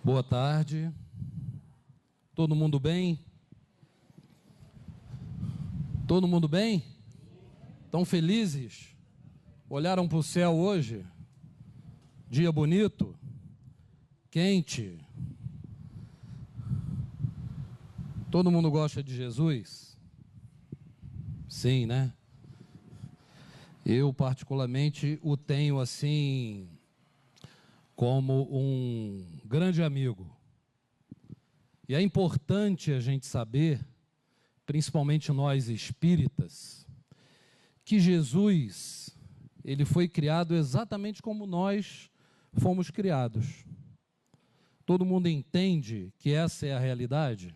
Boa tarde. Todo mundo bem? Todo mundo bem? Estão felizes? Olharam para o céu hoje? Dia bonito? Quente? Todo mundo gosta de Jesus? Sim, né? Eu particularmente o tenho assim como um grande amigo. E é importante a gente saber, principalmente nós espíritas, que Jesus, ele foi criado exatamente como nós fomos criados. Todo mundo entende que essa é a realidade?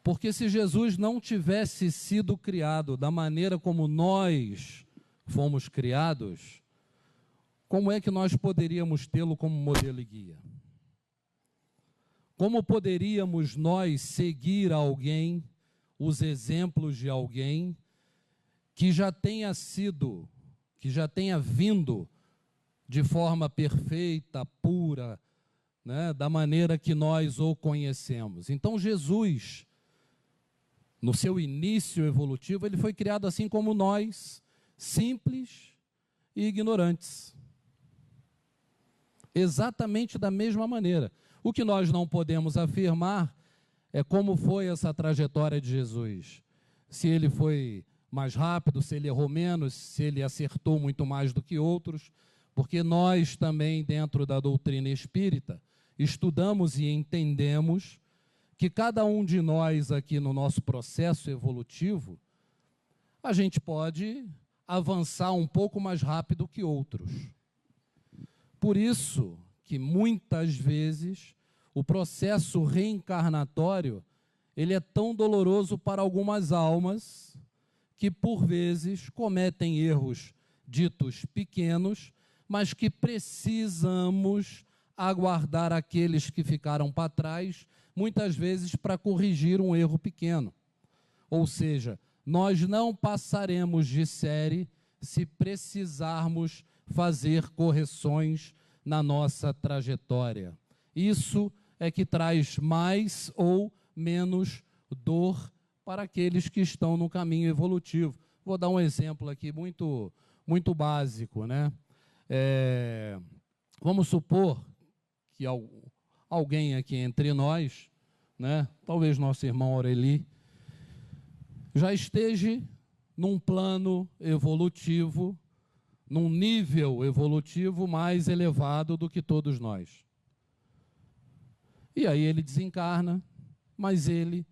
Porque se Jesus não tivesse sido criado da maneira como nós fomos criados, como é que nós poderíamos tê-lo como modelo e guia? Como poderíamos nós seguir alguém, os exemplos de alguém que já tenha sido, que já tenha vindo de forma perfeita, pura, né, da maneira que nós o conhecemos? Então Jesus, no seu início evolutivo, ele foi criado assim como nós, simples e ignorantes. Exatamente da mesma maneira. O que nós não podemos afirmar é como foi essa trajetória de Jesus. Se ele foi mais rápido, se ele errou menos, se ele acertou muito mais do que outros, porque nós também, dentro da doutrina espírita, estudamos e entendemos que cada um de nós aqui no nosso processo evolutivo, a gente pode avançar um pouco mais rápido que outros. Por isso que muitas vezes o processo reencarnatório, ele é tão doloroso para algumas almas que por vezes cometem erros ditos pequenos, mas que precisamos aguardar aqueles que ficaram para trás, muitas vezes para corrigir um erro pequeno. Ou seja, nós não passaremos de série se precisarmos fazer correções na nossa trajetória. Isso é que traz mais ou menos dor para aqueles que estão no caminho evolutivo. Vou dar um exemplo aqui muito básico, né? Vamos supor que alguém aqui entre nós, né, talvez nosso irmão Aureli, já esteja num plano evolutivo, num nível evolutivo mais elevado do que todos nós. E aí ele desencarna, mas ele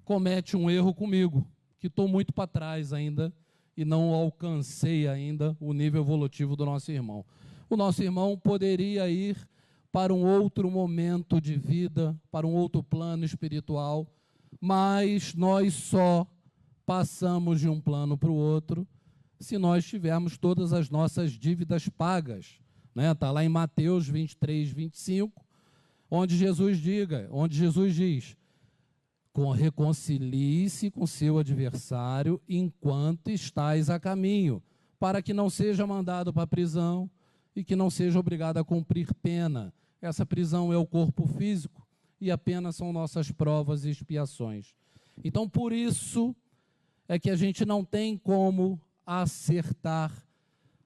comete um erro comigo, que estou muito para trás ainda e não alcancei ainda o nível evolutivo do nosso irmão. O nosso irmão poderia ir para um outro momento de vida, para um outro plano espiritual, mas nós só passamos de um plano para o outro se nós tivermos todas as nossas dívidas pagas. Está lá em Mateus 23, 25, onde Jesus diz: reconcilie-se com seu adversário enquanto estais a caminho, para que não seja mandado para a prisão e que não seja obrigado a cumprir pena. Essa prisão é o corpo físico e a pena são nossas provas e expiações. Então, por isso é que a gente não tem como acertar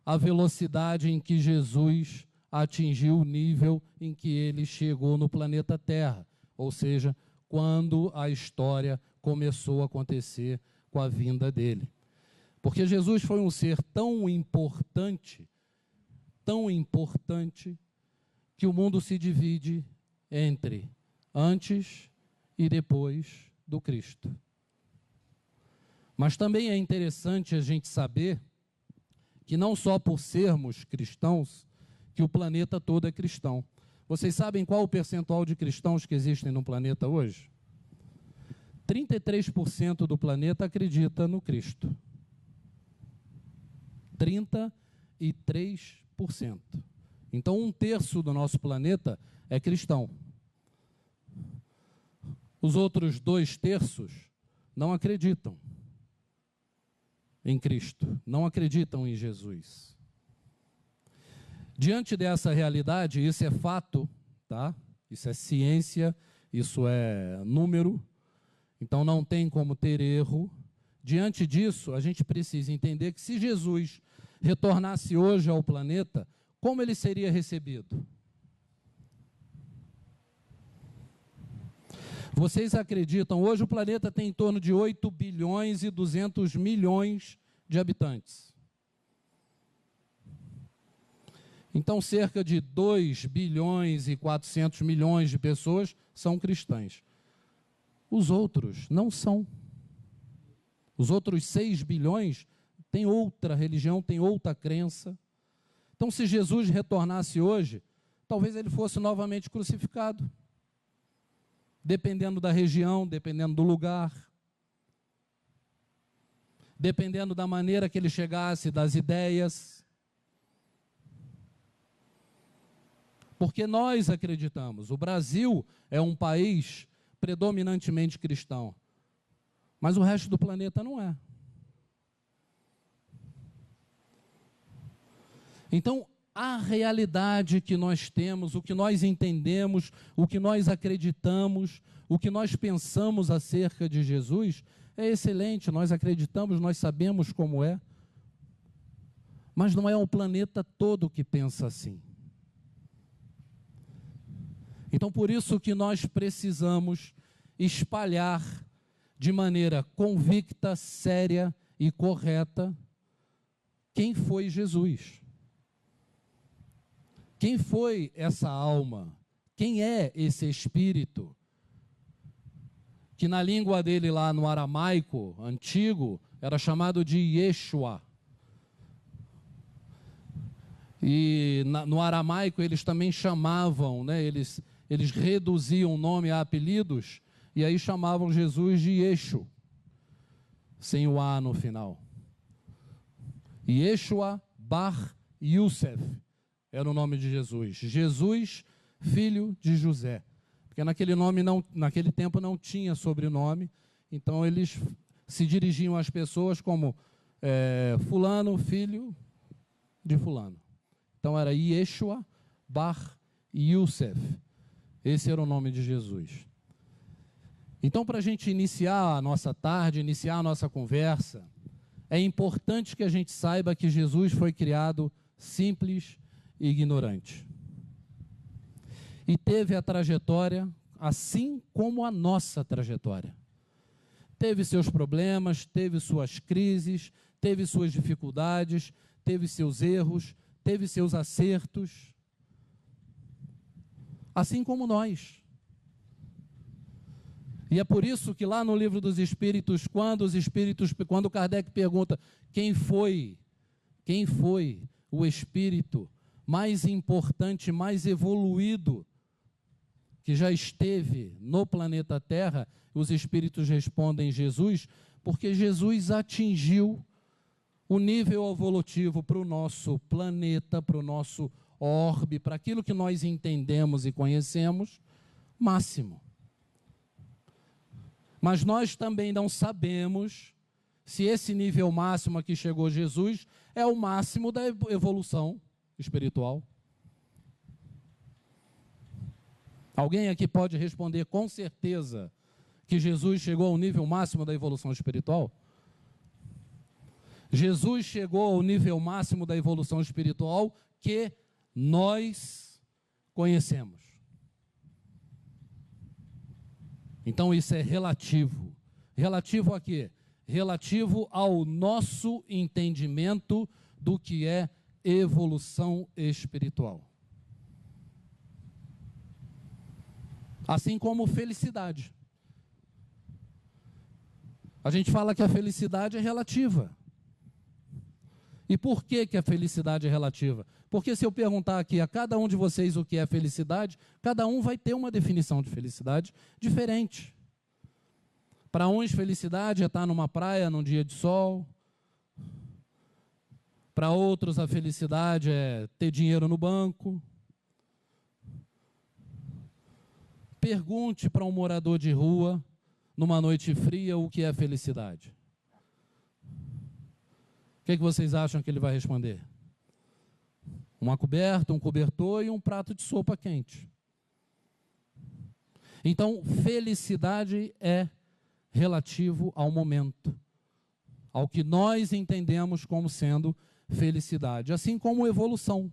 a velocidade em que Jesus atingiu o nível em que ele chegou no planeta Terra, ou seja, quando a história começou a acontecer com a vinda dele. Porque Jesus foi um ser tão importante, que o mundo se divide entre antes e depois do Cristo. Mas também é interessante a gente saber que não só por sermos cristãos, que o planeta todo é cristão. Vocês sabem qual o percentual de cristãos que existem no planeta hoje? 33% do planeta acredita no Cristo. 33%. Então, 1/3 do nosso planeta é cristão. Os outros 2/3 não acreditam em Cristo, não acreditam em Jesus. Diante dessa realidade, isso é fato, tá? Isso é ciência, isso é número, então não tem como ter erro. Diante disso, a gente precisa entender que se Jesus retornasse hoje ao planeta, como ele seria recebido? Vocês acreditam, hoje o planeta tem em torno de 8 bilhões e 200 milhões de habitantes. Então, cerca de 2 bilhões e 400 milhões de pessoas são cristãs. Os outros não são. Os outros 6 bilhões têm outra religião, têm outra crença. Então, se Jesus retornasse hoje, talvez ele fosse novamente crucificado. Dependendo da região, dependendo do lugar, dependendo da maneira que ele chegasse, das ideias. Porque nós acreditamos, o Brasil é um país predominantemente cristão, mas o resto do planeta não é. Então, a realidade que nós temos, o que nós entendemos, o que nós acreditamos, o que nós pensamos acerca de Jesus, é excelente, nós acreditamos, nós sabemos como é, mas não é o planeta todo que pensa assim. Então, por isso que nós precisamos espalhar de maneira convicta, séria e correta quem foi Jesus. Quem foi essa alma? Quem é esse espírito? Que na língua dele lá no aramaico antigo era chamado de Yeshua. E no aramaico eles também chamavam, né, eles reduziam o nome a apelidos, e aí chamavam Jesus de Yeshu, sem o A no final. Yeshua Bar Yosef era o nome de Jesus. Jesus, filho de José. Porque naquele tempo não tinha sobrenome, então eles se dirigiam às pessoas como fulano, filho de fulano. Então era Yeshua Bar Yosef. Esse era o nome de Jesus. Então, para a gente iniciar a nossa tarde, iniciar a nossa conversa, é importante que a gente saiba que Jesus foi criado simples e ignorante. E teve a trajetória assim como a nossa trajetória. Teve seus problemas, teve suas crises, teve suas dificuldades, teve seus erros, teve seus acertos. Assim como nós. E é por isso que lá no livro dos Espíritos, quando Kardec pergunta quem foi o espírito mais importante, mais evoluído que já esteve no planeta Terra, os espíritos respondem Jesus, porque Jesus atingiu o nível evolutivo para o nosso planeta, para o nosso orbe, para aquilo que nós entendemos e conhecemos, máximo. Mas nós também não sabemos se esse nível máximo a que chegou Jesus é o máximo da evolução espiritual. Alguém aqui pode responder com certeza que Jesus chegou ao nível máximo da evolução espiritual? Jesus chegou ao nível máximo da evolução espiritual que nós conhecemos. Então isso é relativo. Relativo a quê? Relativo ao nosso entendimento do que é evolução espiritual. Assim como felicidade. A gente fala que a felicidade é relativa. E por que que a felicidade é relativa? Porque se eu perguntar aqui a cada um de vocês o que é felicidade, cada um vai ter uma definição de felicidade diferente. Para uns, felicidade é estar numa praia num dia de sol. Para outros, a felicidade é ter dinheiro no banco. Pergunte para um morador de rua, numa noite fria, o que é felicidade. O que vocês acham que ele vai responder? Uma coberta, um cobertor e um prato de sopa quente. Então, felicidade é relativo ao momento, ao que nós entendemos como sendo felicidade, assim como evolução.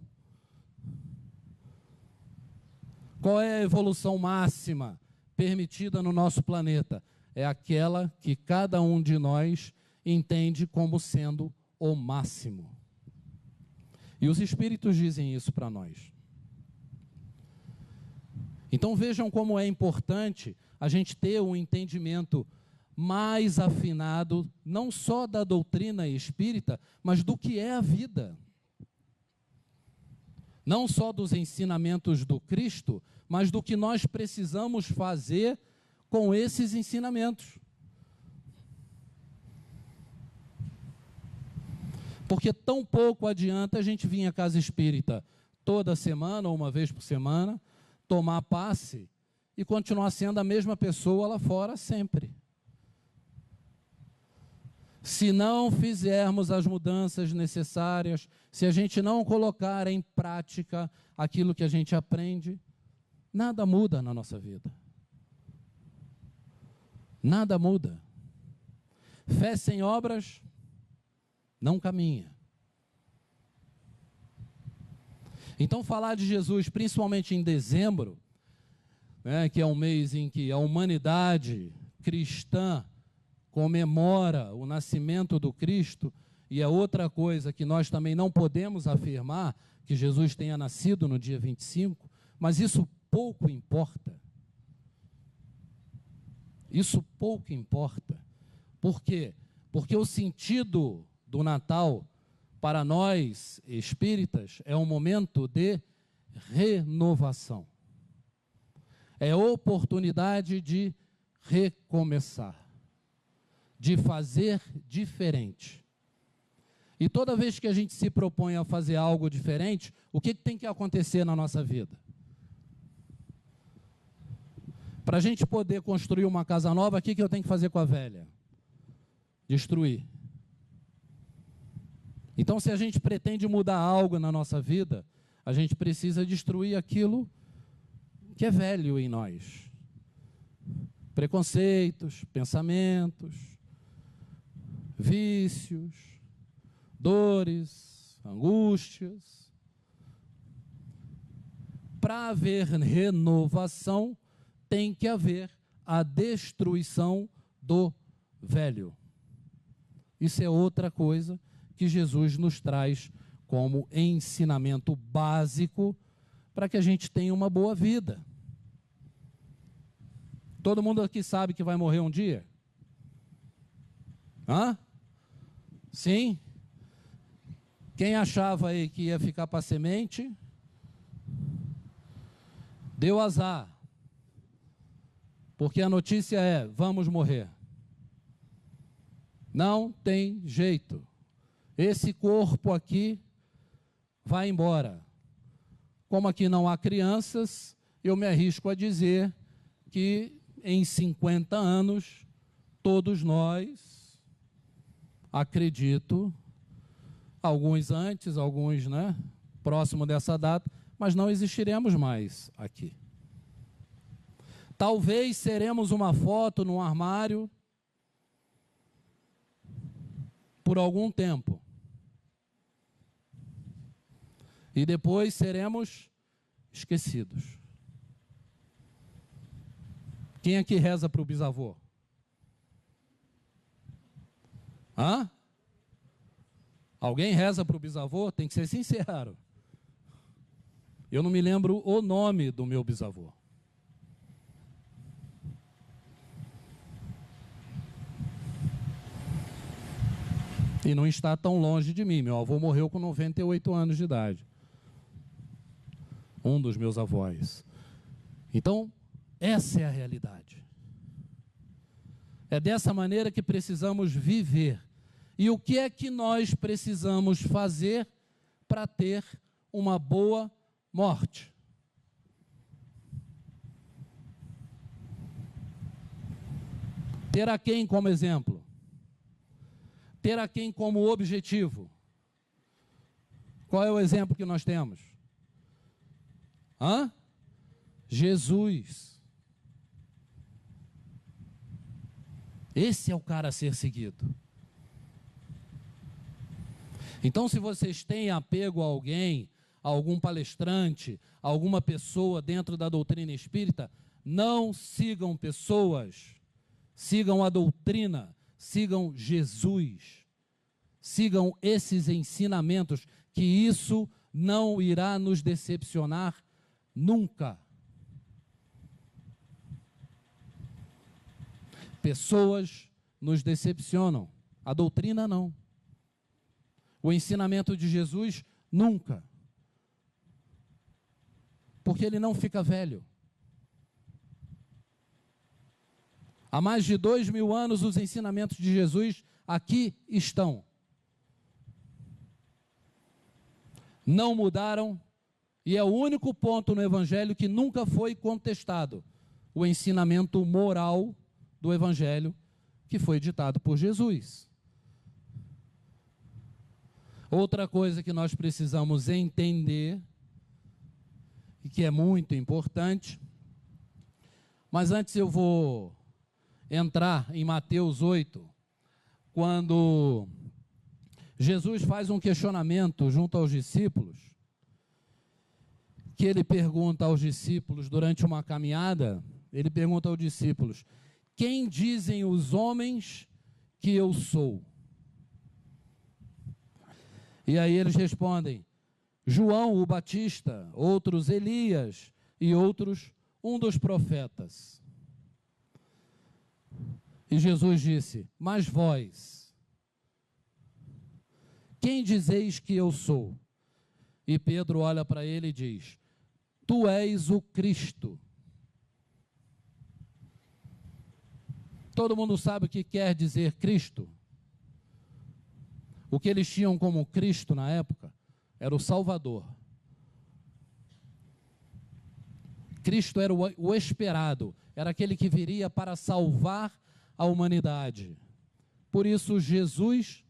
Qual é a evolução máxima permitida no nosso planeta? É aquela que cada um de nós entende como sendo o máximo. E os espíritos dizem isso para nós. Então vejam como é importante a gente ter um entendimento mais afinado, não só da doutrina espírita, mas do que é a vida. Não só dos ensinamentos do Cristo, mas do que nós precisamos fazer com esses ensinamentos. Porque tão pouco adianta a gente vir à casa espírita toda semana ou uma vez por semana, tomar passe e continuar sendo a mesma pessoa lá fora sempre. Se não fizermos as mudanças necessárias, se a gente não colocar em prática aquilo que a gente aprende, nada muda na nossa vida. Nada muda. Fé sem obras não caminha. Então, falar de Jesus, principalmente em dezembro, né, que é um mês em que a humanidade cristã comemora o nascimento do Cristo, e é outra coisa que nós também não podemos afirmar, que Jesus tenha nascido no dia 25, mas isso pouco importa. Isso pouco importa. Por quê? Porque o sentido do Natal, para nós espíritas, é um momento de renovação. É oportunidade de recomeçar, de fazer diferente. E toda vez que a gente se propõe a fazer algo diferente, o que tem que acontecer na nossa vida? Para a gente poder construir uma casa nova, o que eu tenho que fazer com a velha? Destruir. Então, se a gente pretende mudar algo na nossa vida, a gente precisa destruir aquilo que é velho em nós. Preconceitos, pensamentos, vícios, dores, angústias. Para haver renovação, tem que haver a destruição do velho. Isso é outra coisa que Jesus nos traz como ensinamento básico para que a gente tenha uma boa vida. Todo mundo aqui sabe que vai morrer um dia? Hã? Sim? Quem achava aí que ia ficar para semente, deu azar. Porque a notícia é, vamos morrer. Não tem jeito. Esse corpo aqui vai embora. Como aqui não há crianças, eu me arrisco a dizer que em 50 anos, todos nós, acredito, alguns antes, alguns, próximo dessa data, mas não existiremos mais aqui. Talvez seremos uma foto num armário por algum tempo. E depois seremos esquecidos. Quem aqui reza para o bisavô? Hã? Alguém reza para o bisavô? Tem que ser sincero. Eu não me lembro o nome do meu bisavô. E não está tão longe de mim. Meu avô morreu com 98 anos de idade. Um dos meus avós. Então, essa é a realidade. É dessa maneira que precisamos viver. E o que é que nós precisamos fazer para ter uma boa morte? Ter a quem como exemplo? Ter a quem como objetivo? Qual é o exemplo que nós temos? Jesus. Esse é o cara a ser seguido. Então, se vocês têm apego a alguém, a algum palestrante, a alguma pessoa dentro da doutrina espírita, não sigam pessoas, sigam a doutrina, sigam Jesus, sigam esses ensinamentos, que isso não irá nos decepcionar nunca. Pessoas nos decepcionam, a doutrina não. O ensinamento de Jesus, nunca. Porque ele não fica velho. Há mais de 2000 anos, os ensinamentos de Jesus aqui estão. Não mudaram, e é o único ponto no Evangelho que nunca foi contestado. O ensinamento moral do Evangelho, que foi ditado por Jesus. Outra coisa que nós precisamos entender, e que é muito importante, mas antes eu vou entrar em Mateus 8, quando Jesus faz um questionamento junto aos discípulos, que ele pergunta aos discípulos durante uma caminhada, ele pergunta aos discípulos: quem dizem os homens que eu sou? E aí eles respondem: João o Batista, outros Elias e outros um dos profetas. E Jesus disse: mas vós, quem dizeis que eu sou? E Pedro olha para ele e diz: tu és o Cristo. Todo mundo sabe o que quer dizer Cristo? O que eles tinham como Cristo na época era o Salvador. Cristo era o esperado, era aquele que viria para salvar a humanidade. Por isso, Jesus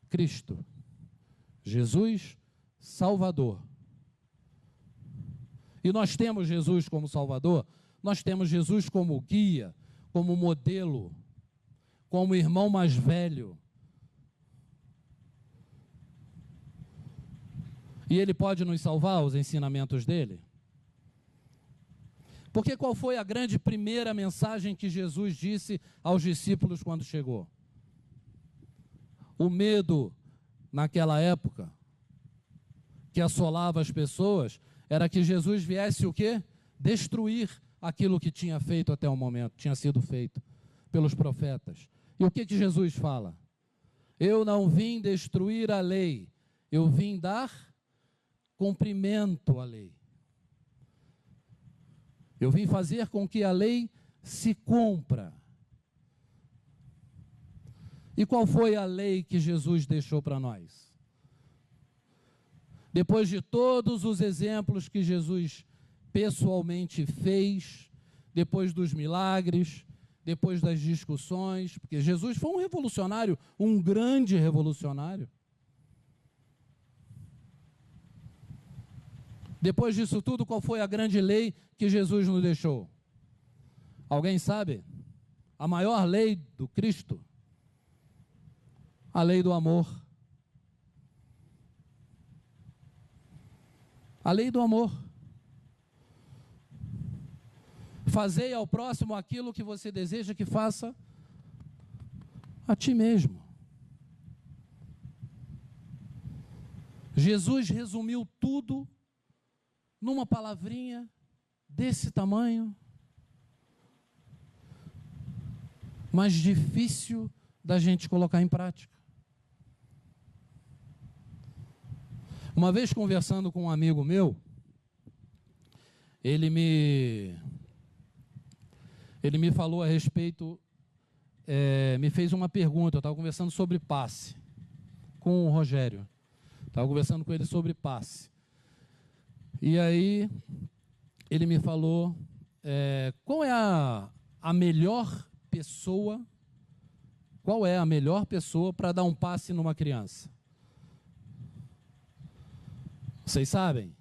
Cristo. Jesus Salvador. E nós temos Jesus como Salvador, nós temos Jesus como guia, como modelo, como irmão mais velho. E ele pode nos salvar, os ensinamentos dele? Porque qual foi a grande primeira mensagem que Jesus disse aos discípulos quando chegou? O medo, naquela época, que assolava as pessoas, era que Jesus viesse o quê? Destruir aquilo que tinha feito até o momento, tinha sido feito pelos profetas. E o que Jesus fala? Eu não vim destruir a lei, eu vim dar cumprimento à lei. Eu vim fazer com que a lei se cumpra. E qual foi a lei que Jesus deixou para nós? Depois de todos os exemplos que Jesus pessoalmente fez, depois dos milagres, depois das discussões, porque Jesus foi um revolucionário, um grande revolucionário. Depois disso tudo, qual foi a grande lei que Jesus nos deixou? Alguém sabe? A maior lei do Cristo? A lei do amor. A lei do amor. Fazei ao próximo aquilo que você deseja que faça a ti mesmo. Jesus resumiu tudo numa palavrinha desse tamanho, mas difícil da gente colocar em prática. Uma vez conversando com um amigo meu, ele me falou a respeito, me fez uma pergunta. Eu estava conversando sobre passe com o Rogério, estava conversando com ele sobre passe. E aí ele me falou, qual é a melhor pessoa, qual é a melhor pessoa para dar um passe numa criança? Vocês sabem?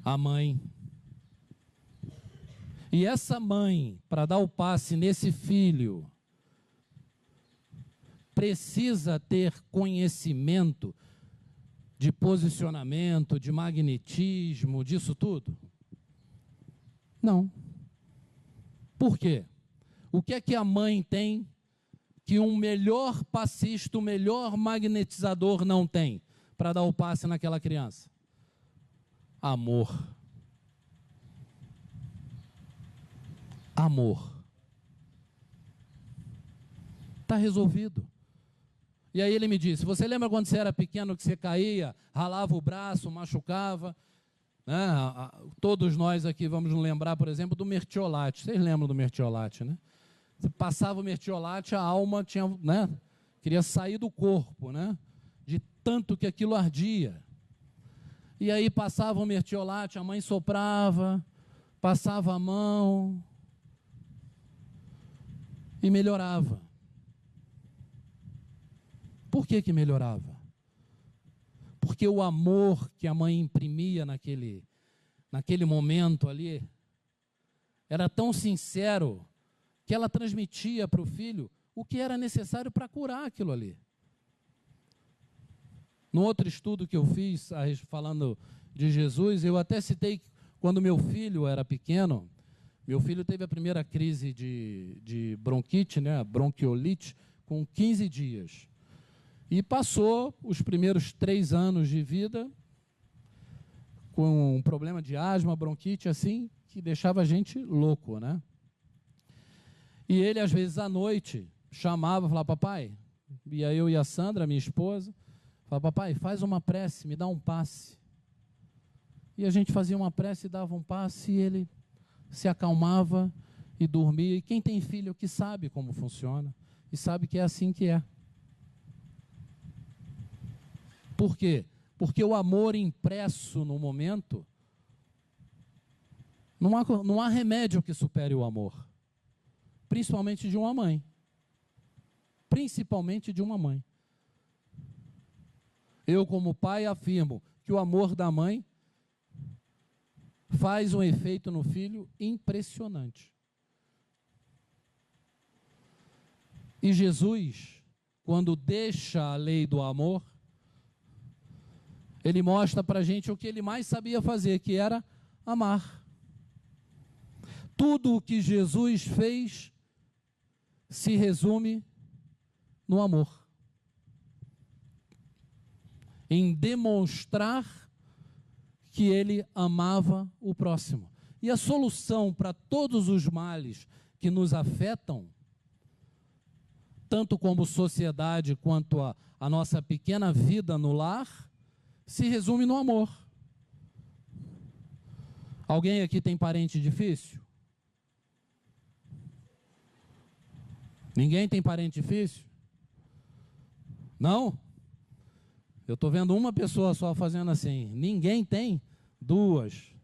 A mãe. E essa mãe, para dar o passe nesse filho, precisa ter conhecimento de posicionamento, de magnetismo, disso tudo? Não. Por quê? O que é que a mãe tem que um melhor passista, um melhor magnetizador não tem para dar o passe naquela criança? Amor. Amor. Está resolvido. E aí ele me disse, você lembra quando você era pequeno que você caía, ralava o braço, machucava? Né? Todos nós aqui vamos nos lembrar, por exemplo, do mertiolate. Vocês lembram do mertiolate, né? Você passava o mertiolate, a alma tinha, né? Queria sair do corpo, né? De tanto que aquilo ardia. E aí passava o mertiolate, a mãe soprava, passava a mão e melhorava. Por que que melhorava? Porque o amor que a mãe imprimia naquele momento ali era tão sincero que ela transmitia para o filho o que era necessário para curar aquilo ali. No outro estudo que eu fiz, falando de Jesus, eu até citei que quando meu filho era pequeno, meu filho teve a primeira crise de bronquite, né, bronquiolite, com 15 dias. E passou os primeiros 3 anos de vida com um problema de asma, bronquite, assim, que deixava a gente louco, né? E ele, às vezes, à noite, chamava, falava, papai, e aí eu e a Sandra, minha esposa, falava, papai, faz uma prece, me dá um passe. E a gente fazia uma prece e dava um passe, e ele se acalmava e dormia. E quem tem filho que sabe como funciona, e sabe que é assim que é. Por quê? Porque o amor impresso no momento, não há remédio que supere o amor. Principalmente de uma mãe. Principalmente de uma mãe. Eu, como pai, afirmo que o amor da mãe faz um efeito no filho impressionante. E Jesus, quando deixa a lei do amor, ele mostra para a gente o que ele mais sabia fazer, que era amar. Tudo o que Jesus fez se resume no amor. Em demonstrar que ele amava o próximo. E a solução para todos os males que nos afetam, tanto como sociedade quanto a nossa pequena vida no lar, se resume no amor. Alguém aqui tem parente difícil? Ninguém tem parente difícil? Não? Eu estou vendo uma pessoa só fazendo assim. Ninguém tem? 2.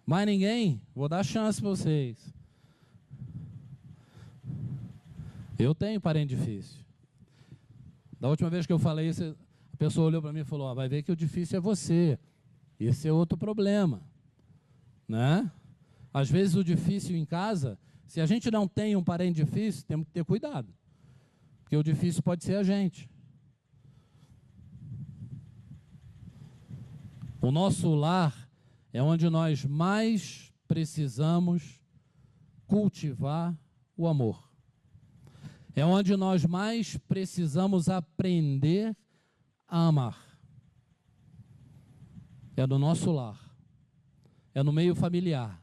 Mais ninguém? Vou dar chance para vocês. Eu tenho parente difícil. Da última vez que eu falei isso, a pessoa olhou para mim e falou, vai ver que o difícil é você. Esse é outro problema. Né? Às vezes o difícil em casa, se a gente não tem um parente difícil, temos que ter cuidado. Porque o difícil pode ser a gente. O nosso lar é onde nós mais precisamos cultivar o amor. É onde nós mais precisamos aprender a amar. É no nosso lar. É no meio familiar.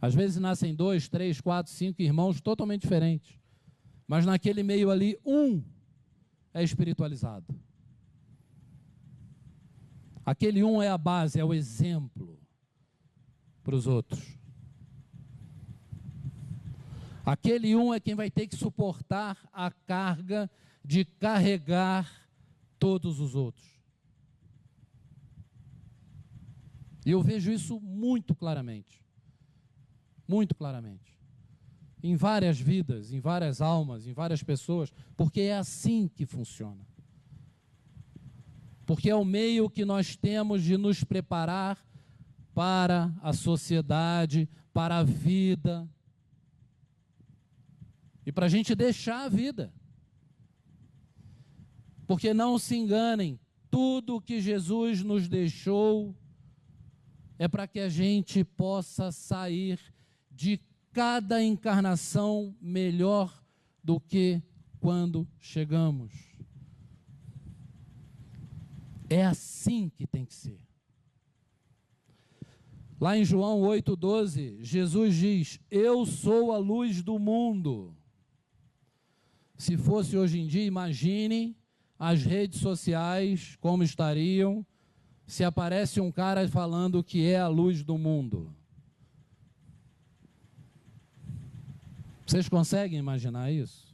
Às vezes nascem 2, 3, 4, 5 irmãos totalmente diferentes. Mas naquele meio ali, um é espiritualizado. Aquele um é a base, é o exemplo para os outros. Aquele um é quem vai ter que suportar a carga de carregar todos os outros. E eu vejo isso muito claramente. Muito claramente. Em várias vidas, em várias almas, em várias pessoas, porque é assim que funciona. porque é o meio que nós temos de nos preparar para a sociedade, para a vida, e para a gente deixar a vida. Porque não se enganem, tudo que Jesus nos deixou é para que a gente possa sair de cada encarnação melhor do que quando chegamos. É assim que tem que ser. Lá em João 8,12, Jesus diz: eu sou a luz do mundo. Se fosse hoje em dia, imagine as redes sociais como estariam se aparece um cara falando que é a luz do mundo. Vocês conseguem imaginar isso?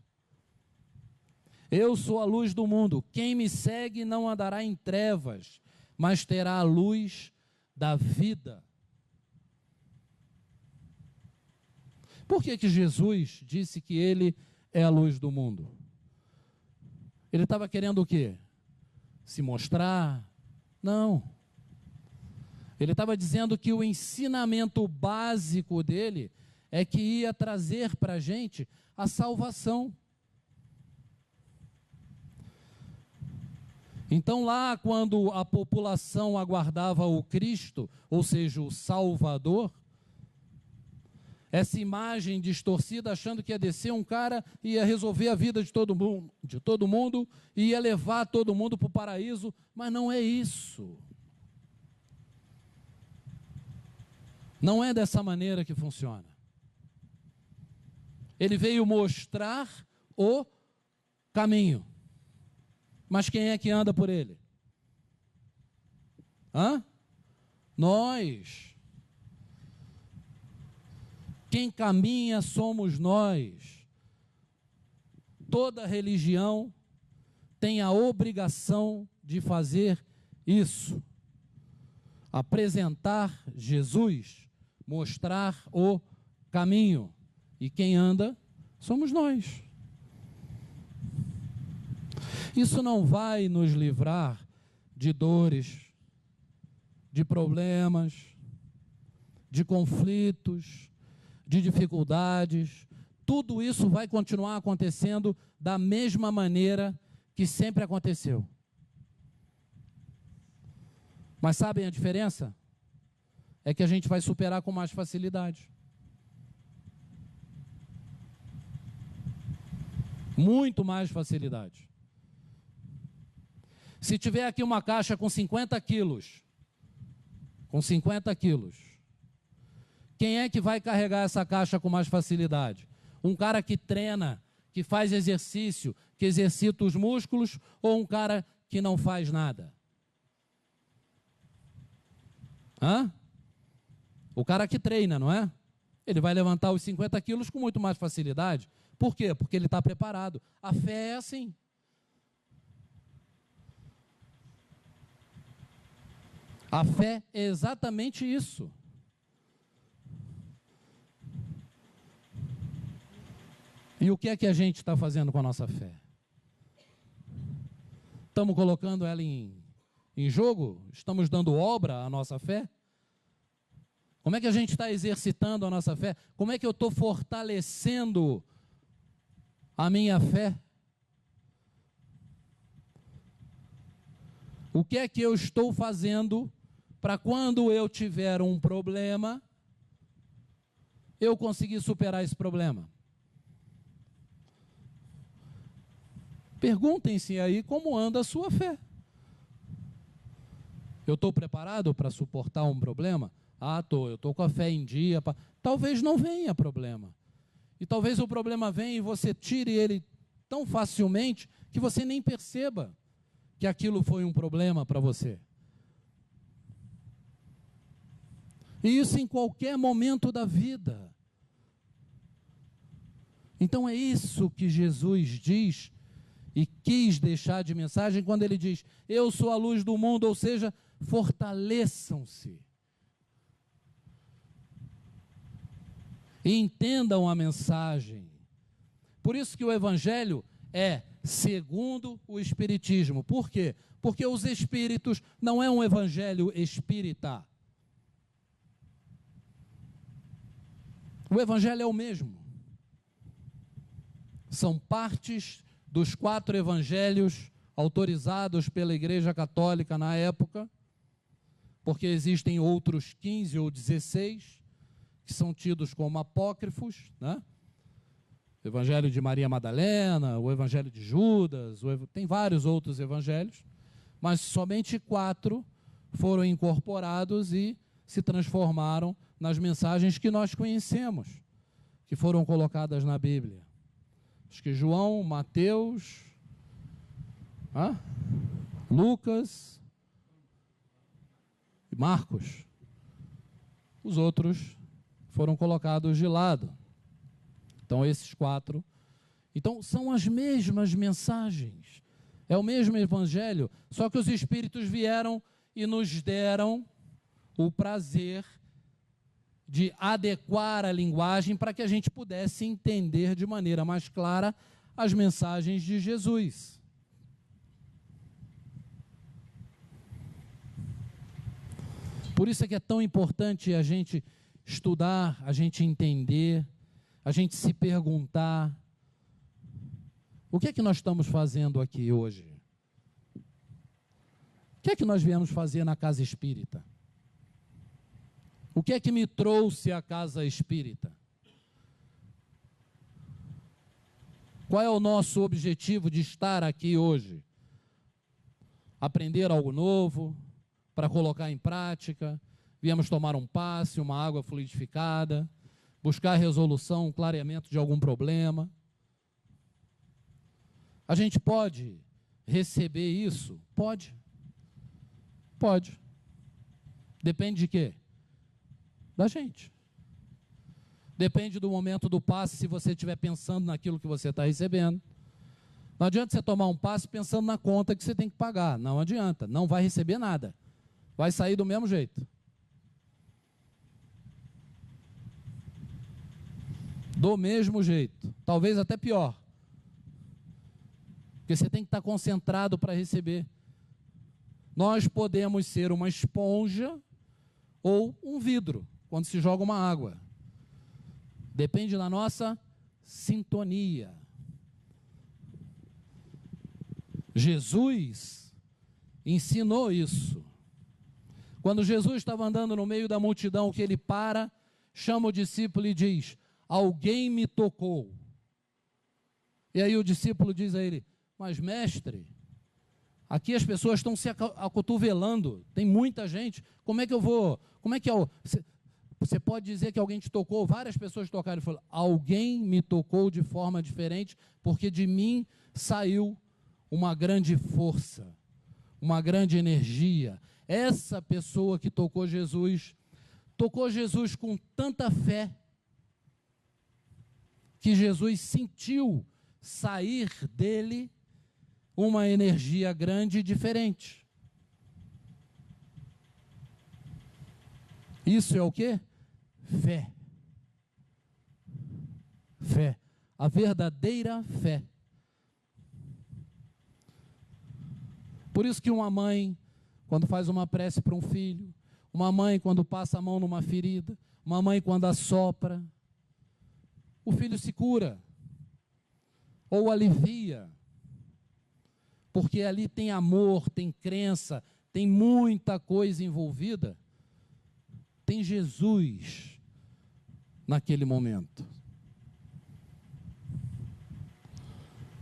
Eu sou a luz do mundo. Quem me segue não andará em trevas, mas terá a luz da vida. Por que Jesus disse que ele é a luz do mundo? Ele estava querendo o quê? Se mostrar? Não. Ele estava dizendo que o ensinamento básico dele é que ia trazer para a gente a salvação. Então lá, quando a população aguardava o Cristo, ou seja, o Salvador, essa imagem distorcida, achando que ia descer um cara e ia resolver a vida de todo mundo, e ia levar todo mundo para o paraíso, mas não é isso. Não é dessa maneira que funciona. Ele veio mostrar o caminho. Mas quem é que anda por ele? Nós. Quem caminha somos nós. Toda religião tem a obrigação de fazer isso. Apresentar Jesus, mostrar o caminho. E quem anda somos nós. Isso não vai nos livrar de dores, de problemas, de conflitos, de dificuldades. Tudo isso vai continuar acontecendo da mesma maneira que sempre aconteceu. Mas sabem a diferença? É que a gente vai superar com mais facilidade. Muito mais facilidade. Se tiver aqui uma caixa com 50 quilos, quem é que vai carregar essa caixa com mais facilidade? Um cara que treina, que faz exercício, que exercita os músculos, ou um cara que não faz nada? O cara que treina, não é? Ele vai levantar os 50 quilos com muito mais facilidade. Por quê? Porque ele está preparado. A fé é assim. A fé é exatamente isso. E o que é que a gente está fazendo com a nossa fé? Estamos colocando ela em jogo? Estamos dando obra à nossa fé? Como é que a gente está exercitando a nossa fé? Como é que eu estou fortalecendo a minha fé? O que é que eu estou fazendo para quando eu tiver um problema, eu conseguir superar esse problema? Perguntem-se aí como anda a sua fé. Eu estou preparado para suportar um problema? Eu estou com a fé em dia. Talvez não venha problema. E talvez o problema venha e você tire ele tão facilmente que você nem perceba que aquilo foi um problema para você. E isso em qualquer momento da vida. Então é isso que Jesus diz e quis deixar de mensagem quando ele diz: eu sou a luz do mundo, ou seja, fortaleçam-se. E entendam a mensagem. Por isso que o Evangelho é segundo o Espiritismo. Por quê? Porque os Espíritos não é um evangelho espírita. O evangelho é o mesmo. São partes dos 4 evangelhos autorizados pela Igreja Católica na época, porque existem outros 15 ou 16 que são tidos como apócrifos, né? O Evangelho de Maria Madalena, o Evangelho de Judas, tem vários outros evangelhos, mas somente 4 foram incorporados e se transformaram nas mensagens que nós conhecemos, que foram colocadas na Bíblia. Acho que João, Mateus, Lucas e Marcos. Os outros foram colocados de lado. Então, esses 4. Então, são as mesmas mensagens. É o mesmo evangelho, só que os Espíritos vieram e nos deram o prazer de adequar a linguagem para que a gente pudesse entender de maneira mais clara as mensagens de Jesus. Por isso é que é tão importante a gente estudar, a gente entender, a gente se perguntar: o que é que nós estamos fazendo aqui hoje? O que é que nós viemos fazer na casa espírita? O que é que me trouxe à casa espírita? Qual é o nosso objetivo de estar aqui hoje? Aprender algo novo, para colocar em prática. Viemos tomar um passe, uma água fluidificada, buscar resolução, clareamento de algum problema. A gente pode receber isso? Pode. Pode. Depende de quê? Da gente. Depende do momento do passe, se você estiver pensando naquilo que você está recebendo. Não adianta você tomar um passe pensando na conta que você tem que pagar. Não adianta, não vai receber nada. Vai sair do mesmo jeito. Do mesmo jeito. Talvez até pior. Porque você tem que estar concentrado para receber. Nós podemos ser uma esponja ou um vidro, quando se joga uma água. Depende da nossa sintonia. Jesus ensinou isso. Quando Jesus estava andando no meio da multidão, que ele para, chama o discípulo e diz: alguém me tocou. E aí o discípulo diz a ele: mas mestre, aqui as pessoas estão se acotovelando, tem muita gente, como é que eu vou, como é que é o... Você pode dizer que alguém te tocou, várias pessoas tocaram, e falou: alguém me tocou de forma diferente, porque de mim saiu uma grande força, uma grande energia. Essa pessoa que tocou Jesus com tanta fé, que Jesus sentiu sair dele uma energia grande e diferente. Isso é o quê? Fé. Fé. A verdadeira fé. Por isso que uma mãe, quando faz uma prece para um filho, uma mãe quando passa a mão numa ferida, uma mãe quando assopra, o filho se cura, ou alivia, porque ali tem amor, tem crença, tem muita coisa envolvida, tem Jesus naquele momento.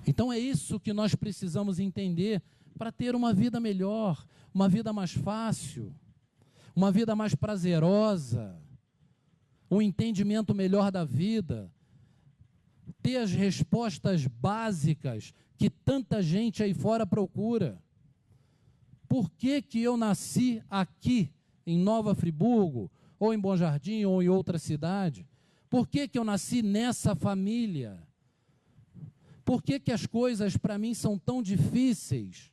Então é isso que nós precisamos entender para ter uma vida melhor, uma vida mais fácil, uma vida mais prazerosa, um entendimento melhor da vida, ter as respostas básicas que tanta gente aí fora procura. Por que que eu nasci aqui, em Nova Friburgo, ou em Bom Jardim, ou em outra cidade? Por que que eu nasci nessa família? Por que que as coisas para mim são tão difíceis?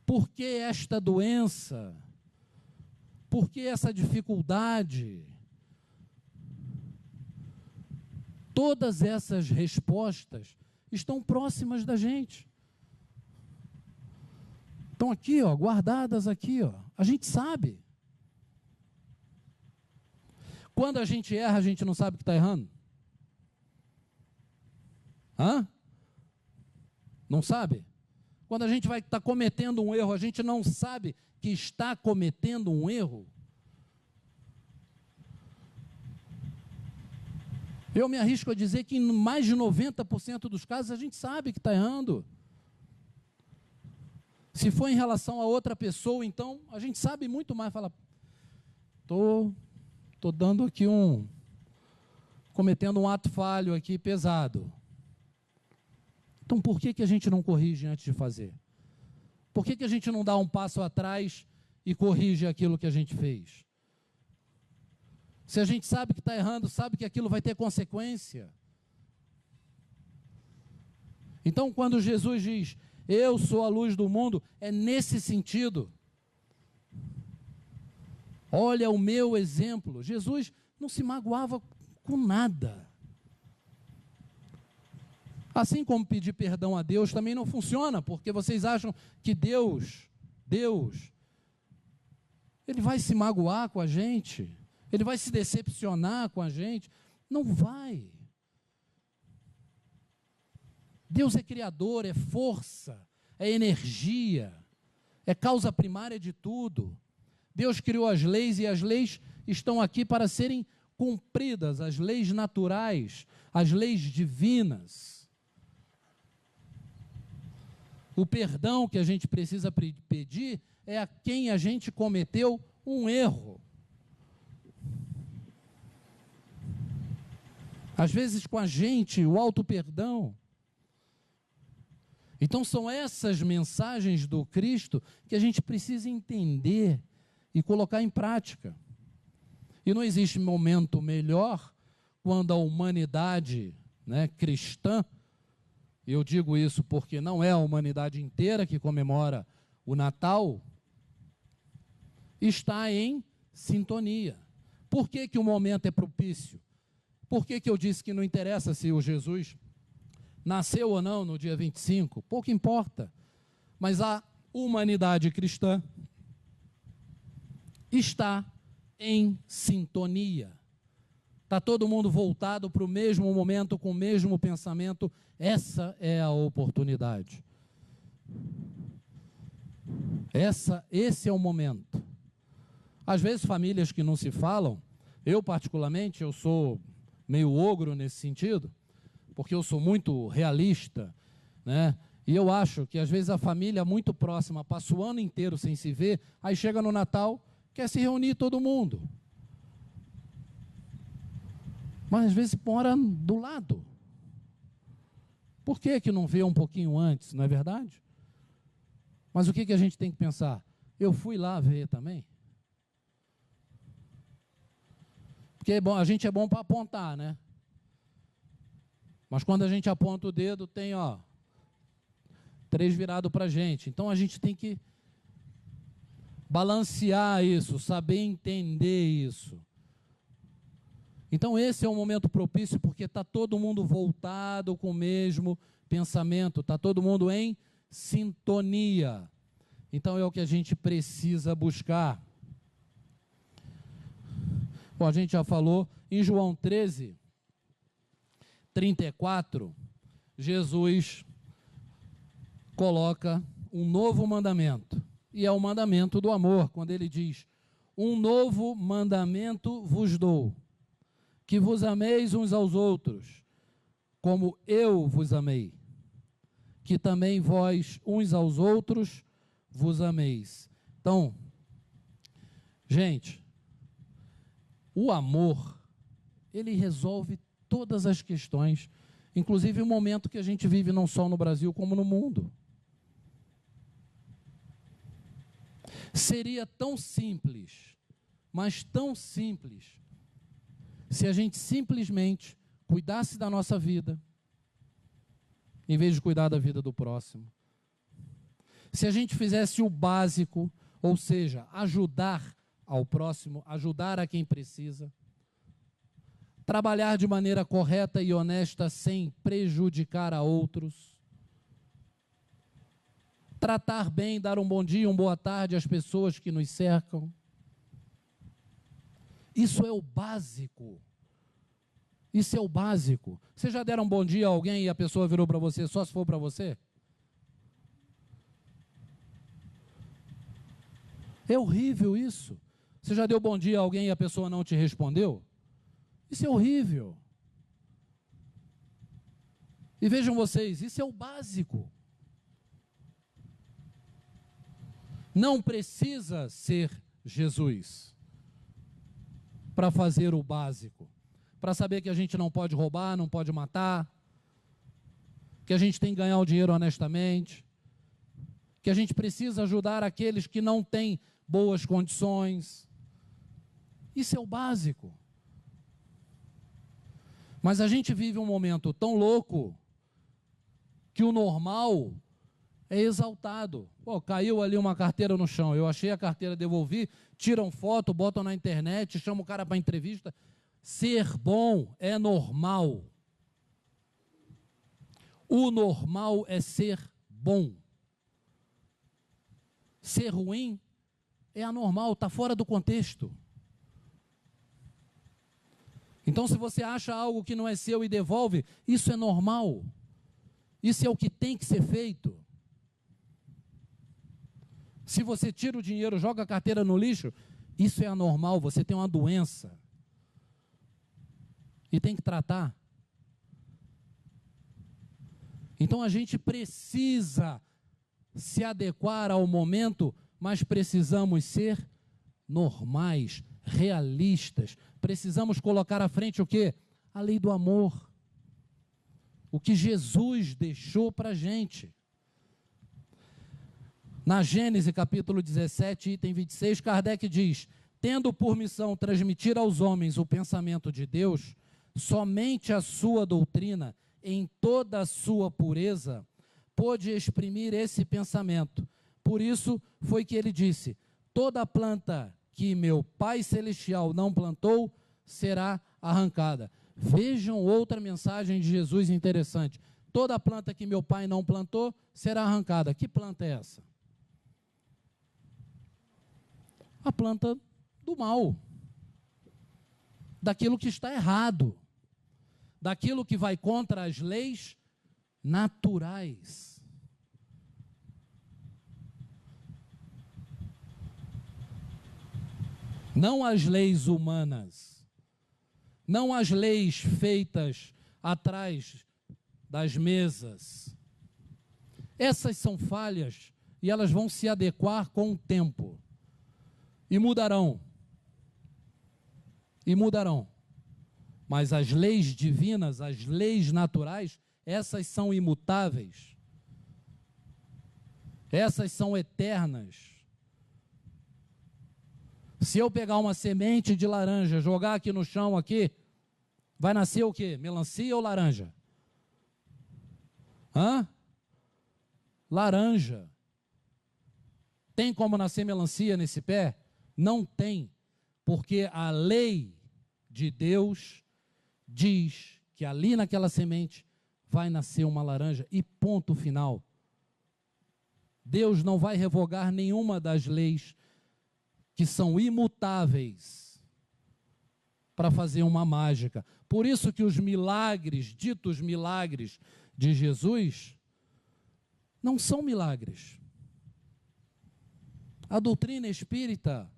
Por que esta doença? Por que essa dificuldade? Todas essas respostas estão próximas da gente. Estão aqui, ó, guardadas aqui, ó. A gente sabe. Quando a gente erra, a gente não sabe que está errando? Hã? Não sabe? Quando a gente vai estar cometendo um erro, a gente não sabe que está cometendo um erro? Eu me arrisco a dizer que em mais de 90% dos casos a gente sabe que está errando. Se for em relação a outra pessoa, então, a gente sabe muito mais. Fala, tô dando aqui cometendo um ato falho aqui pesado. Então, por que a gente não corrige antes de fazer? Por que a gente não dá um passo atrás e corrige aquilo que a gente fez? Se a gente sabe que está errando, sabe que aquilo vai ter consequência. Então, quando Jesus diz, eu sou a luz do mundo, é nesse sentido. Olha o meu exemplo. Jesus não se magoava com nada. Assim como pedir perdão a Deus também não funciona, porque vocês acham que Deus, Ele vai se magoar com a gente? Ele vai se decepcionar com a gente? Não vai. Deus é criador, é força, é energia, é causa primária de tudo. Deus criou as leis e as leis estão aqui para serem cumpridas, as leis naturais, as leis divinas. O perdão que a gente precisa pedir é a quem a gente cometeu um erro. Às vezes com a gente, o auto-perdão. Então são essas mensagens do Cristo que a gente precisa entender e colocar em prática. E não existe momento melhor quando a humanidade, cristã, eu digo isso porque não é a humanidade inteira que comemora o Natal, está em sintonia. Por que o momento é propício? Por que eu disse que não interessa se o Jesus nasceu ou não no dia 25? Pouco importa. Mas a humanidade cristã está em sintonia. Está todo mundo voltado para o mesmo momento, com o mesmo pensamento. Essa é a oportunidade. Esse é o momento. Às vezes, famílias que não se falam, eu particularmente, eu sou meio ogro nesse sentido, porque eu sou muito realista, e eu acho que às vezes a família muito próxima passa o ano inteiro sem se ver, aí chega no Natal, quer se reunir todo mundo. Mas às vezes mora do lado. Por que não vê um pouquinho antes, não é verdade? Mas o que a gente tem que pensar? Eu fui lá ver também. Porque a gente é bom para apontar, né? Mas quando a gente aponta o dedo, tem, 3 virado para a gente. Então a gente tem que balancear isso, saber entender isso. Então esse é um momento propício, porque está todo mundo voltado com o mesmo pensamento, está todo mundo em sintonia. Então é o que a gente precisa buscar. Bom, a gente já falou, em João 13, 34, Jesus coloca um novo mandamento, e é o mandamento do amor, quando ele diz, um novo mandamento vos dou, que vos ameis uns aos outros, como eu vos amei, que também vós uns aos outros vos ameis. Então, gente, o amor, ele resolve todas as questões, inclusive o momento que a gente vive não só no Brasil, como no mundo. Seria tão simples, mas tão simples, se a gente simplesmente cuidasse da nossa vida, em vez de cuidar da vida do próximo. Se a gente fizesse o básico, ou seja, ajudar ao próximo, ajudar a quem precisa, trabalhar de maneira correta e honesta sem prejudicar a outros, tratar bem, dar um bom dia, uma boa tarde às pessoas que nos cercam. Isso é o básico. Isso é o básico. Vocês já deram um bom dia a alguém e a pessoa virou para você só se for para você? É horrível isso. Você já deu bom dia a alguém e a pessoa não te respondeu? Isso é horrível. E vejam vocês, isso é o básico. Não precisa ser Jesus para fazer o básico. Para saber que a gente não pode roubar, não pode matar, que a gente tem que ganhar o dinheiro honestamente, que a gente precisa ajudar aqueles que não têm boas condições. Isso é o básico. Mas a gente vive um momento tão louco que o normal é exaltado. Pô, caiu ali uma carteira no chão, eu achei a carteira, devolvi, tiram foto, botam na internet, chamam o cara para entrevista. Ser bom é normal. O normal é ser bom. Ser ruim é anormal, está fora do contexto. Então, se você acha algo que não é seu e devolve, isso é normal. Isso é o que tem que ser feito. Se você tira o dinheiro, joga a carteira no lixo, isso é anormal, você tem uma doença. E tem que tratar. Então a gente precisa se adequar ao momento, mas precisamos ser normais, realistas. Precisamos colocar à frente o quê? A lei do amor. O que Jesus deixou para a gente. Na Gênesis capítulo 17, item 26, Kardec diz: tendo por missão transmitir aos homens o pensamento de Deus, somente a sua doutrina, em toda a sua pureza, pôde exprimir esse pensamento. Por isso foi que ele disse: toda planta que meu Pai Celestial não plantou, será arrancada. Vejam outra mensagem de Jesus interessante. Toda planta que meu Pai não plantou, será arrancada. Que planta é essa? A planta do mal. Daquilo que está errado. Daquilo que vai contra as leis naturais. Não as leis humanas, não as leis feitas atrás das mesas. Essas são falhas e elas vão se adequar com o tempo. E mudarão. E mudarão. Mas as leis divinas, as leis naturais, essas são imutáveis. Essas são eternas. Se eu pegar uma semente de laranja, jogar aqui no chão, aqui, vai nascer o quê? Melancia ou laranja? Hã? Laranja. Tem como nascer melancia nesse pé? Não tem, porque a lei de Deus diz que ali naquela semente vai nascer uma laranja e ponto final. Deus não vai revogar nenhuma das leis que são imutáveis para fazer uma mágica. Por isso que os milagres, ditos milagres de Jesus, não são milagres. A doutrina espírita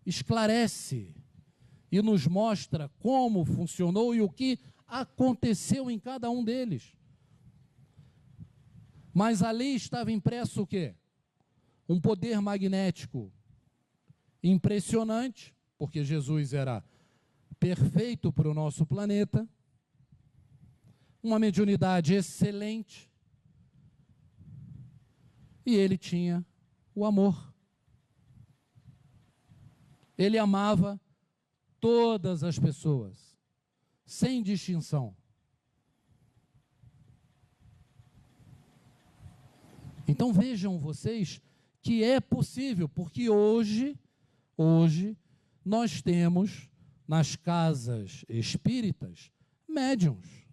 esclarece e nos mostra como funcionou e o que aconteceu em cada um deles. Mas ali estava impresso o quê? Um poder magnético impressionante, porque Jesus era perfeito para o nosso planeta, uma mediunidade excelente, e ele tinha o amor. Ele amava todas as pessoas, sem distinção. Então vejam vocês que é possível, porque hoje nós temos nas casas espíritas médiuns,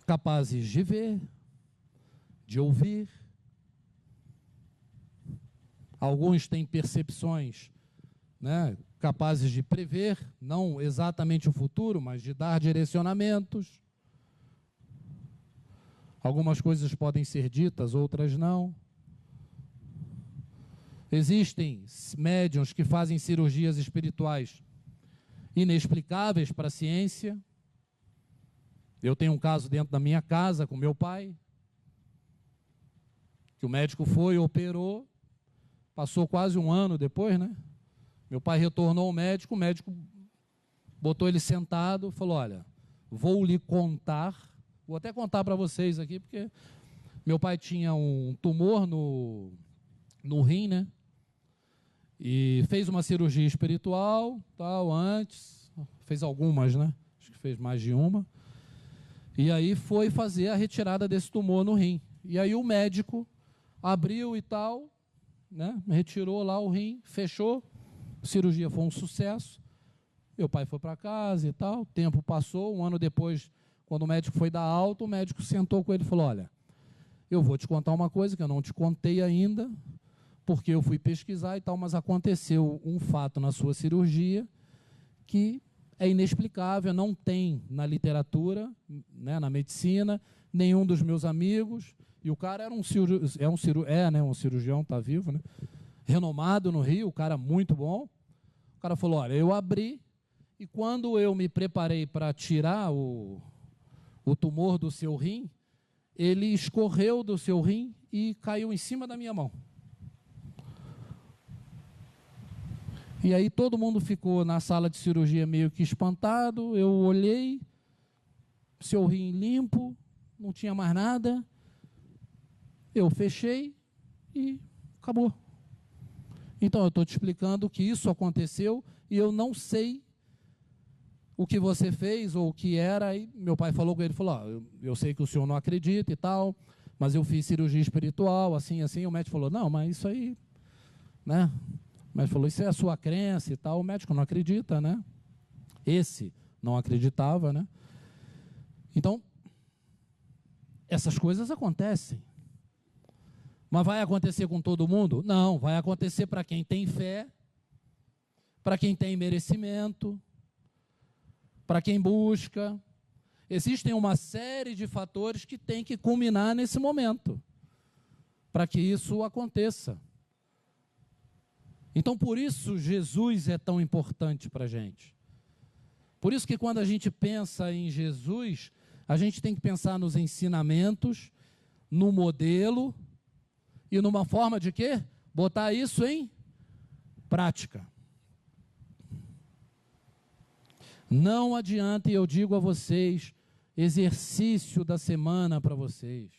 capazes de ver, de ouvir. Alguns têm percepções, né, capazes de prever, não exatamente o futuro, mas de dar direcionamentos. Algumas coisas podem ser ditas, outras não. Existem médiuns que fazem cirurgias espirituais inexplicáveis para a ciência. Eu tenho um caso dentro da minha casa com meu pai, que o médico foi, operou, passou quase um ano depois, né? Meu pai retornou ao médico, o médico botou ele sentado, falou, olha, vou lhe contar, vou até contar para vocês aqui, porque meu pai tinha um tumor no rim, né? E fez uma cirurgia espiritual, tal, antes, fez algumas, né? Acho que fez mais de uma. E aí foi fazer a retirada desse tumor no rim. E aí o médico abriu e tal, né? Retirou lá o rim, fechou. A cirurgia foi um sucesso. Meu pai foi para casa e tal. O tempo passou. Um ano depois, quando o médico foi dar alta, o médico sentou com ele e falou, olha, eu vou te contar uma coisa que eu não te contei ainda, porque eu fui pesquisar e tal, mas aconteceu um fato na sua cirurgia que é inexplicável, não tem na literatura, né, na medicina, nenhum dos meus amigos, e o cara era um cirurgião, está vivo, né, renomado no Rio, o cara muito bom. O cara falou, olha, eu abri, e quando eu me preparei para tirar o tumor do seu rim, ele escorreu do seu rim e caiu em cima da minha mão. E aí todo mundo ficou na sala de cirurgia meio que espantado. Eu olhei, seu rim limpo, não tinha mais nada. Eu fechei e acabou. Então eu estou te explicando que isso aconteceu e eu não sei o que você fez ou o que era. E meu pai falou com ele, falou, eu sei que o senhor não acredita e tal, mas eu fiz cirurgia espiritual, assim, assim. O médico falou, não, mas isso aí, né? O médico falou, isso é a sua crença e tal. O médico não acredita, né? Esse não acreditava, né? Então, essas coisas acontecem. Mas vai acontecer com todo mundo? Não, vai acontecer para quem tem fé, para quem tem merecimento, para quem busca. Existem uma série de fatores que tem que culminar nesse momento, para que isso aconteça. Então, por isso, Jesus é tão importante para a gente. Por isso que quando a gente pensa em Jesus, a gente tem que pensar nos ensinamentos, no modelo e numa forma de quê? Botar isso em prática. Não adianta, e eu digo a vocês, exercício da semana para vocês.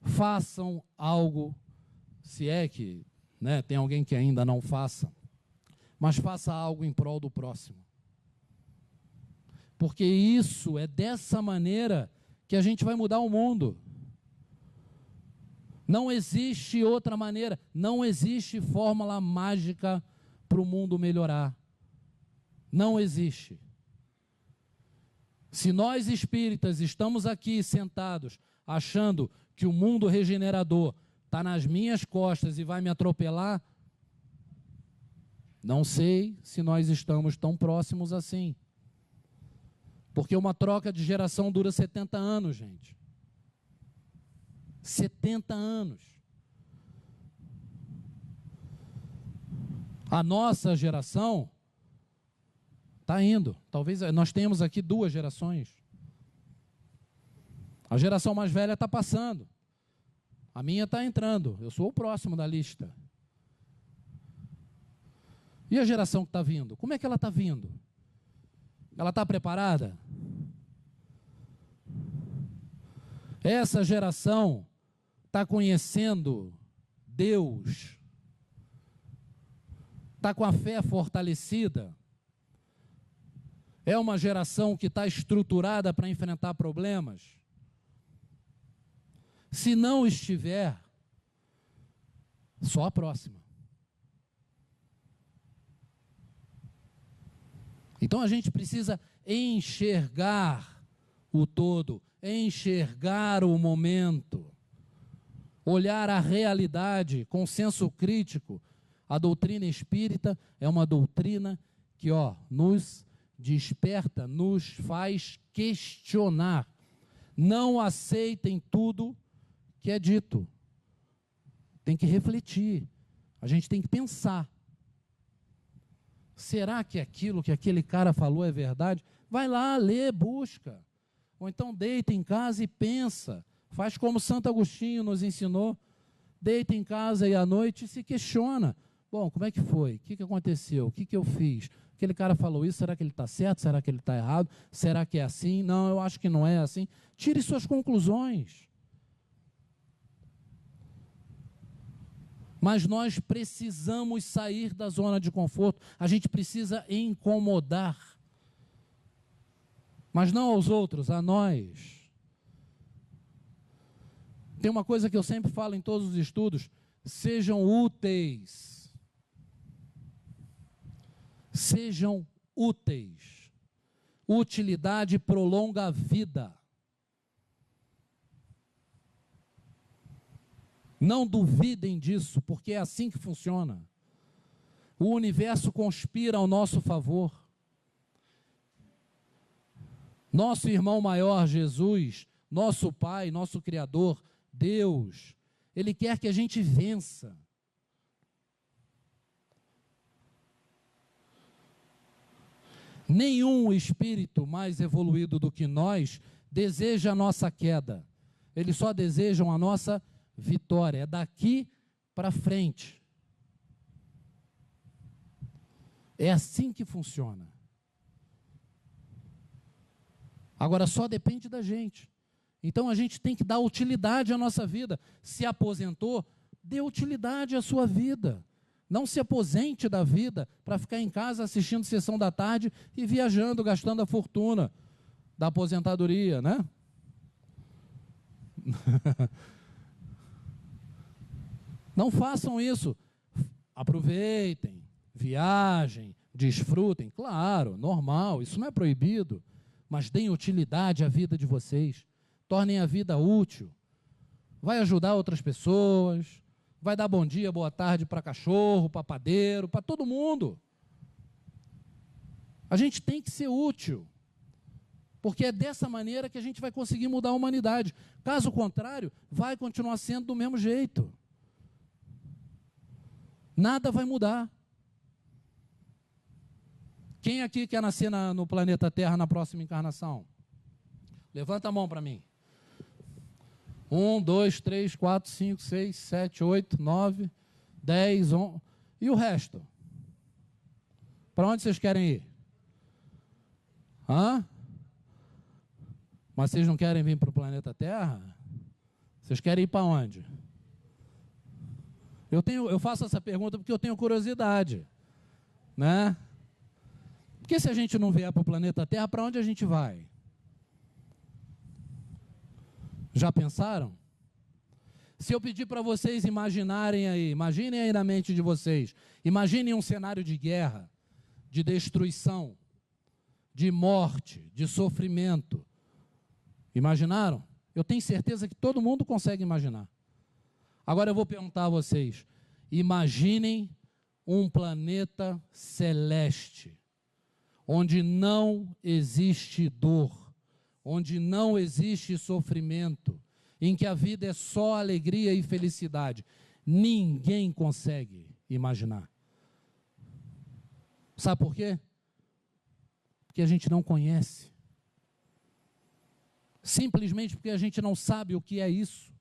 Façam algo, se é que, né, tem alguém que ainda não faça, mas faça algo em prol do próximo. Porque isso é dessa maneira que a gente vai mudar o mundo. Não existe outra maneira, não existe fórmula mágica para o mundo melhorar. Não existe. Se nós espíritas estamos aqui sentados achando que o mundo regenerador está nas minhas costas e vai me atropelar, não sei se nós estamos tão próximos assim. Porque uma troca de geração dura 70 anos, gente. 70 anos. A nossa geração está indo. Talvez nós tenhamos aqui 2 gerações. A geração mais velha está passando. A minha está entrando. Eu sou o próximo da lista. E a geração que está vindo? Como é que ela está vindo? Ela está preparada? Essa geração está conhecendo Deus? Está com a fé fortalecida? É uma geração que está estruturada para enfrentar problemas? Se não estiver, só a próxima. Então a gente precisa enxergar o todo, enxergar o momento, olhar a realidade com senso crítico. A doutrina espírita é uma doutrina que, nos desperta, nos faz questionar. Não aceitem tudo que é dito. Tem que refletir. A gente tem que pensar. Será que aquilo que aquele cara falou é verdade? Vai lá, lê, busca. Ou então deita em casa e pensa. Faz como Santo Agostinho nos ensinou. Deita em casa e à noite se questiona. Bom, como é que foi? O que aconteceu? O que eu fiz? Aquele cara falou isso, será que ele está certo? Será que ele está errado? Será que é assim? Não, eu acho que não é assim. Tire suas conclusões. Mas nós precisamos sair da zona de conforto. A gente precisa incomodar. Mas não aos outros, a nós. Tem uma coisa que eu sempre falo em todos os estudos: sejam úteis. Sejam úteis. Utilidade prolonga a vida. Não duvidem disso, porque é assim que funciona. O universo conspira ao nosso favor. Nosso irmão maior, Jesus, nosso Pai, nosso Criador, Deus, Ele quer que a gente vença. Nenhum espírito mais evoluído do que nós deseja a nossa queda. Eles só desejam a nossa vitória. É daqui para frente. É assim que funciona. Agora só depende da gente. Então a gente tem que dar utilidade à nossa vida. Se aposentou, dê utilidade à sua vida. Não se aposente da vida para ficar em casa assistindo sessão da tarde e viajando, gastando a fortuna da aposentadoria, né? Não façam isso. Aproveitem, viajem, desfrutem. Claro, normal, isso não é proibido. Mas deem utilidade à vida de vocês. Tornem a vida útil. Vai ajudar outras pessoas. Vai dar bom dia, boa tarde para cachorro, para padeiro, para todo mundo. A gente tem que ser útil. Porque é dessa maneira que a gente vai conseguir mudar a humanidade. Caso contrário, vai continuar sendo do mesmo jeito. Nada vai mudar. Quem aqui quer nascer no planeta Terra na próxima encarnação? Levanta a mão para mim. 1, 2, 3, 4, 5, 6, 7, 8, 9, 10, 11. E o resto? Para onde vocês querem ir? Hã? Mas vocês não querem vir para o planeta Terra? Vocês querem ir para onde? Eu faço essa pergunta porque eu tenho curiosidade, né? Porque se a gente não vier para o planeta Terra, para onde a gente vai? Já pensaram? Se eu pedir para vocês imaginarem aí, imaginem aí na mente de vocês, imaginem um cenário de guerra, de destruição, de morte, de sofrimento. Imaginaram? Eu tenho certeza que todo mundo consegue imaginar. Agora eu vou perguntar a vocês, imaginem um planeta celeste, onde não existe dor, onde não existe sofrimento, em que a vida é só alegria e felicidade. Ninguém consegue imaginar. Sabe por quê? Porque a gente não conhece. Simplesmente porque a gente não sabe o que é isso.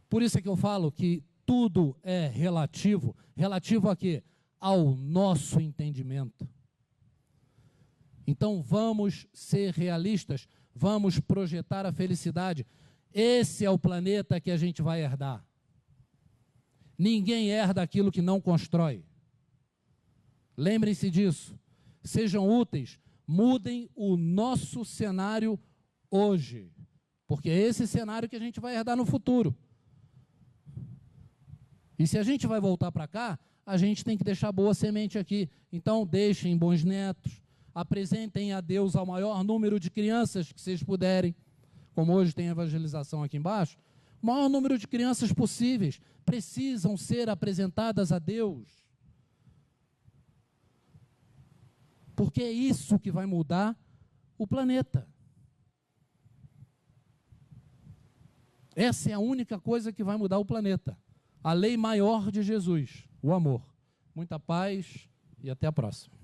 Por isso é que eu falo que tudo é relativo. Relativo a quê? Ao nosso entendimento. Então vamos ser realistas, vamos projetar a felicidade. Esse é o planeta que a gente vai herdar. Ninguém herda aquilo que não constrói. Lembrem-se disso. Sejam úteis, mudem o nosso cenário hoje, porque é esse cenário que a gente vai herdar no futuro. E se a gente vai voltar para cá, a gente tem que deixar boa semente aqui. Então, deixem bons netos, apresentem a Deus ao maior número de crianças que vocês puderem, como hoje tem evangelização aqui embaixo, o maior número de crianças possíveis precisam ser apresentadas a Deus. Porque é isso que vai mudar o planeta. Essa é a única coisa que vai mudar o planeta. A lei maior de Jesus, o amor. Muita paz e até a próxima.